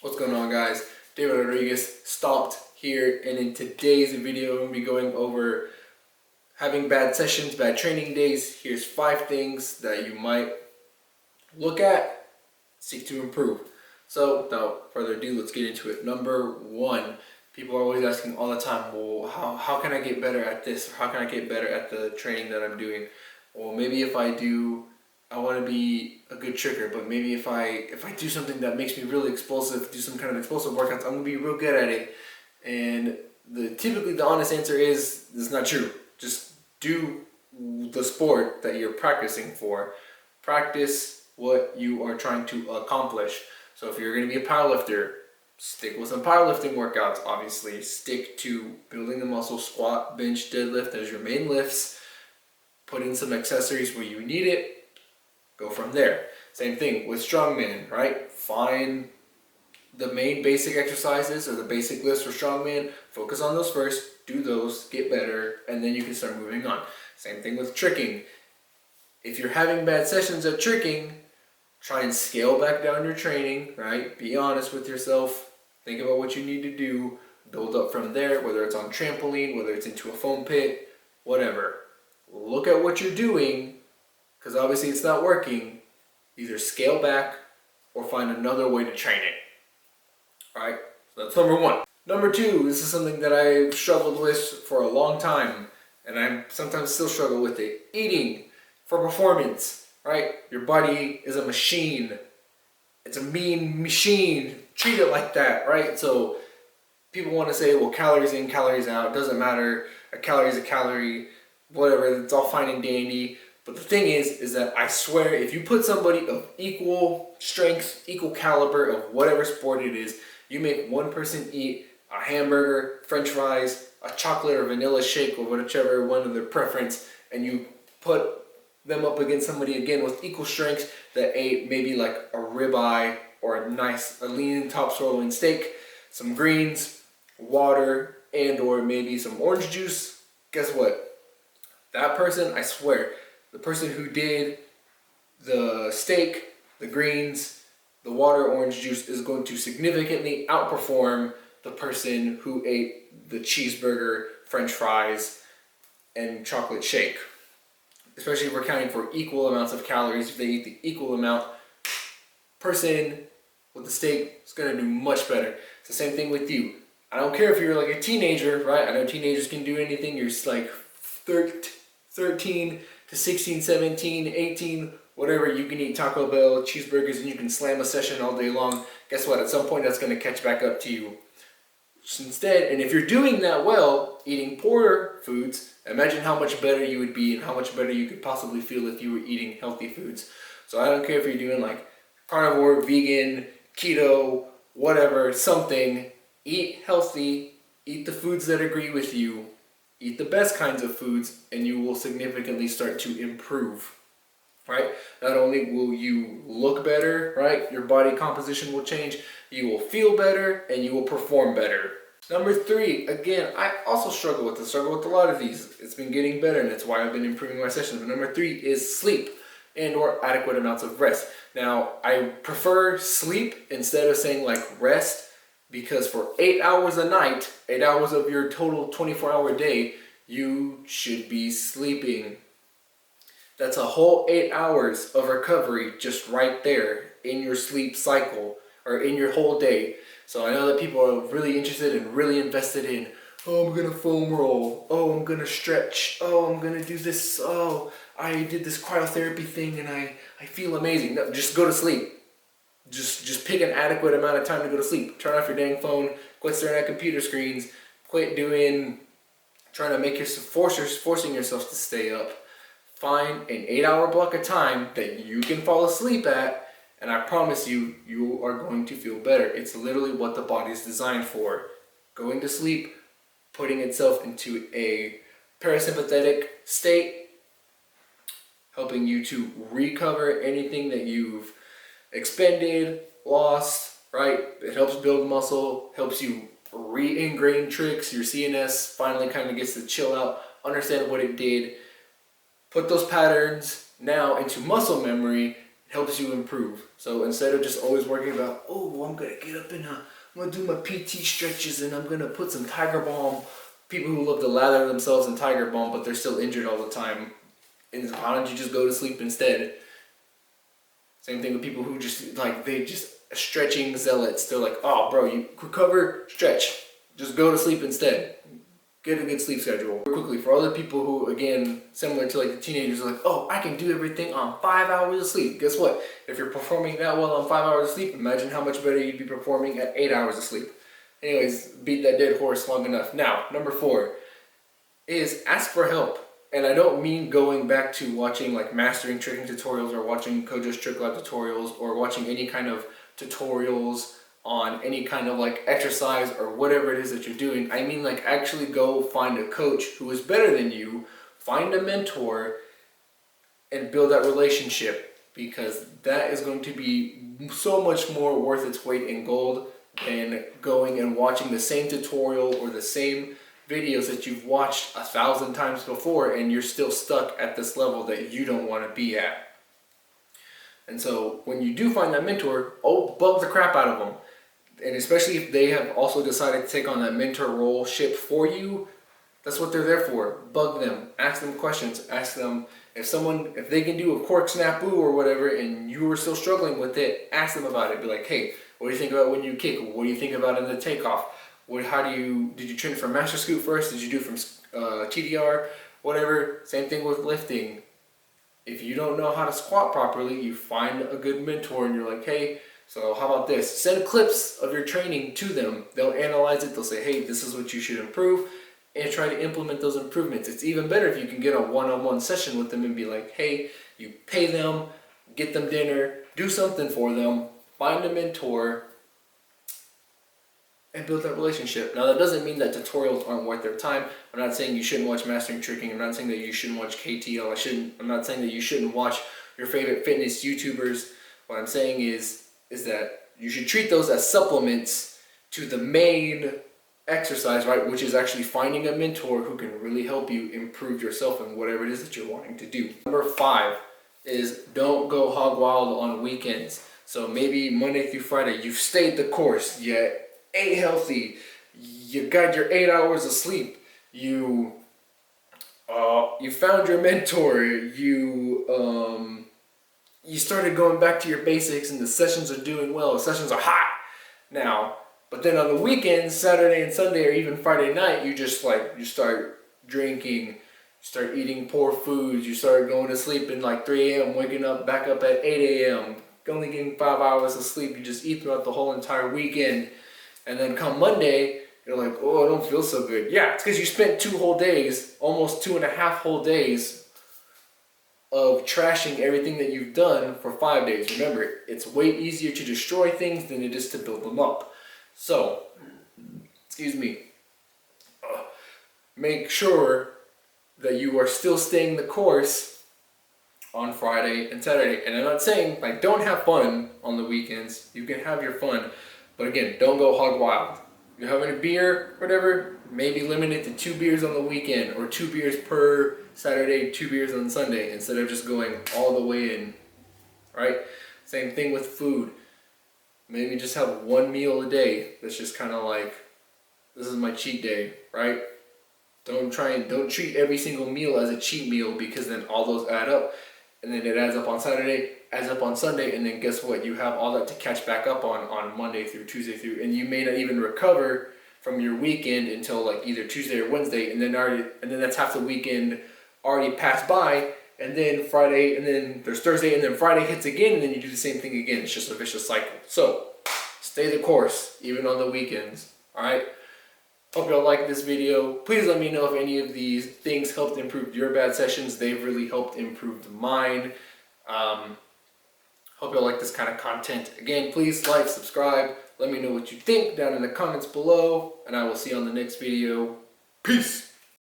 What's going on, guys? David Rodriguez stopped here, and in today's video I'm going to be going over having bad sessions, bad training days. Here's 5 things that you might look at, seek to improve. So without further ado, let's get into it. Number 1, people are always asking all the time, well, how can I get better at this? Or how can I get better at the training that I'm doing? Well, maybe if I want to be a good tricker, but maybe if I do something that makes me really explosive, do some kind of explosive workouts, I'm gonna be real good at it. And typically the honest answer is it's not true. Just do the sport that you're practicing for. Practice what you are trying to accomplish. So if you're gonna be a powerlifter, stick with some powerlifting workouts. Obviously, stick to building the muscle, squat, bench, deadlift as your main lifts. Put in some accessories where you need it. Go from there. Same thing with strongman, right? Find the main basic exercises or the basic lifts for strongman. Focus on those first. Do those, get better, and then you can start moving on. Same thing with tricking. If you're having bad sessions at tricking, try and scale back down your training, right? Be honest with yourself. Think about what you need to do. Build up from there, whether it's on trampoline, whether it's into a foam pit, whatever. Look at what you're doing, because obviously it's not working. Either scale back or find another way to train it. Alright, so that's number 1. Number 2, this is something that I've struggled with for a long time, and I sometimes still struggle with it. Eating for performance, right? Your body is a machine. It's a mean machine. Treat it like that, right? So people want to say, well, calories in, calories out, doesn't matter. A calorie is a calorie, whatever, it's all fine and dandy. But the thing is that I swear, if you put somebody of equal strength, equal caliber of whatever sport it is, you make one person eat a hamburger, french fries, a chocolate or vanilla shake, or whichever one of their preference, and you put them up against somebody again with equal strength that ate maybe like a ribeye or a lean top sirloin steak, some greens, water, and or maybe some orange juice. Guess what? That person, I swear, the person who did the steak, the greens, the water, orange juice is going to significantly outperform the person who ate the cheeseburger, french fries, and chocolate shake. Especially if we're counting for equal amounts of calories. If they eat the equal amount, person with the steak is going to do much better. It's the same thing with you. I don't care if you're like a teenager, right? I know teenagers can do anything. You're like 13 to 16, 17, 18, whatever. You can eat Taco Bell, cheeseburgers, and you can slam a session all day long. Guess what? At some point, that's going to catch back up to you. Instead, and if you're doing that well, eating poorer foods, imagine how much better you would be and how much better you could possibly feel if you were eating healthy foods. So I don't care if you're doing like carnivore, vegan, keto, whatever, something. Eat healthy, eat the foods that agree with you, eat the best kinds of foods, and you will significantly start to improve, right? Not only will you look better, right? Your body composition will change, you will feel better, and you will perform better. Number 3, again, I also struggle with a lot of these. It's been getting better, and that's why I've been improving my sessions. But number 3 is sleep and or adequate amounts of rest. Now, I prefer sleep instead of saying like rest, because for 8 hours a night, 8 hours of your total 24-hour day, you should be sleeping. That's a whole 8 hours of recovery just right there in your sleep cycle or in your whole day. So I know that people are really interested and really invested in, oh, I'm going to foam roll. Oh, I'm going to stretch. Oh, I'm going to do this. Oh, I did this cryotherapy thing and I feel amazing. No, just go to sleep. Just pick an adequate amount of time to go to sleep. Turn off your dang phone. Quit staring at computer screens. Quit trying to forcing yourself to stay up. Find an 8-hour block of time that you can fall asleep at, and I promise you, you are going to feel better. It's literally what the body is designed for. Going to sleep, putting itself into a parasympathetic state, helping you to recover anything that you've expended, lost, right? It helps build muscle, helps you re-ingrain tricks. Your CNS finally kind of gets to chill out, understand what it did, put those patterns now into muscle memory, helps you improve. So instead of just always worrying about, oh, I'm gonna get up and I'm gonna do my PT stretches and I'm gonna put some Tiger Balm. People who love to lather themselves in Tiger Balm, but they're still injured all the time. And why don't you just go to sleep instead? Same thing with people who just they just stretching zealots. They're like, oh, bro, you recover, stretch. Just go to sleep instead. Get a good sleep schedule. Quickly, for all the people who, again, similar to the teenagers, are like, oh, I can do everything on 5 hours of sleep. Guess what? If you're performing that well on 5 hours of sleep, imagine how much better you'd be performing at 8 hours of sleep. Anyways, beat that dead horse long enough. Now, number 4 is ask for help. And I don't mean going back to watching mastering tricking tutorials or watching Kojo's Trick Lab tutorials or watching any kind of tutorials on any kind of exercise or whatever it is that you're doing. I mean actually go find a coach who is better than you, find a mentor, and build that relationship, because that is going to be so much more worth its weight in gold than going and watching the same tutorial or the same videos that you've watched 1,000 times before and you're still stuck at this level that you don't want to be at. And so when you do find that mentor, bug the crap out of them. And especially if they have also decided to take on that mentor role ship for you, that's what they're there for. Bug them, ask them questions, ask them if they can do a cork snafu or whatever and you are still struggling with it, ask them about it. Be like, hey, what do you think about when you kick? What do you think about in the takeoff? Did you train from master scoop first? Did you do from TDR? Whatever. Same thing with lifting. If you don't know how to squat properly, you find a good mentor and you're like, hey, so how about this? Send clips of your training to them. They'll analyze it. They'll say, hey, this is what you should improve, and try to implement those improvements. It's even better if you can get a one-on-one session with them and be like, hey, you pay them, get them dinner, do something for them, find a mentor, and build that relationship. Now, that doesn't mean that tutorials aren't worth their time. I'm not saying you shouldn't watch Mastering Tricking. I'm not saying that you shouldn't watch KTL. I'm not saying that you shouldn't watch your favorite fitness YouTubers. What I'm saying is that you should treat those as supplements to the main exercise, right? Which is actually finding a mentor who can really help you improve yourself in whatever it is that you're wanting to do. Number 5 is don't go hog wild on weekends. So maybe Monday through Friday, you've stayed the course, you ate healthy, you got your 8 hours of sleep, you found your mentor, you started going back to your basics and the sessions are doing well, the sessions are hot now. But then on the weekends, Saturday and Sunday or even Friday night, you just you start drinking, you start eating poor foods, you start going to sleep at 3 a.m., waking up back up at 8 a.m., only getting 5 hours of sleep. You just eat throughout the whole entire weekend. And then come Monday, you're like, oh, I don't feel so good. Yeah, it's because you spent 2 whole days, almost 2.5 whole days of trashing everything that you've done for 5 days. Remember, it's way easier to destroy things than it is to build them up. So, make sure that you are still staying the course on Friday and Saturday. And I'm not saying, don't have fun on the weekends. You can have your fun. But again, don't go hog wild. You're having a beer, whatever, maybe limit it to 2 beers on the weekend or 2 beers per Saturday, 2 beers on Sunday instead of just going all the way in, right? Same thing with food. Maybe just have 1 meal a day. That's just kind of this is my cheat day, right? Don't treat every single meal as a cheat meal, because then all those add up. And then it adds up on Saturday, adds up on Sunday, and then guess what? You have all that to catch back up on Monday through Tuesday through, and you may not even recover from your weekend until either Tuesday or Wednesday, and then that's half the weekend already passed by, and then Friday, and then there's Thursday, and then Friday hits again, and then you do the same thing again. It's just a vicious cycle. So stay the course, even on the weekends. All right. Hope y'all like this video. Please let me know if any of these things helped improve your bad sessions. They've really helped improve mine. Hope y'all like this kind of content. Again, please like, subscribe. Let me know what you think down in the comments below, and I will see you on the next video. Peace.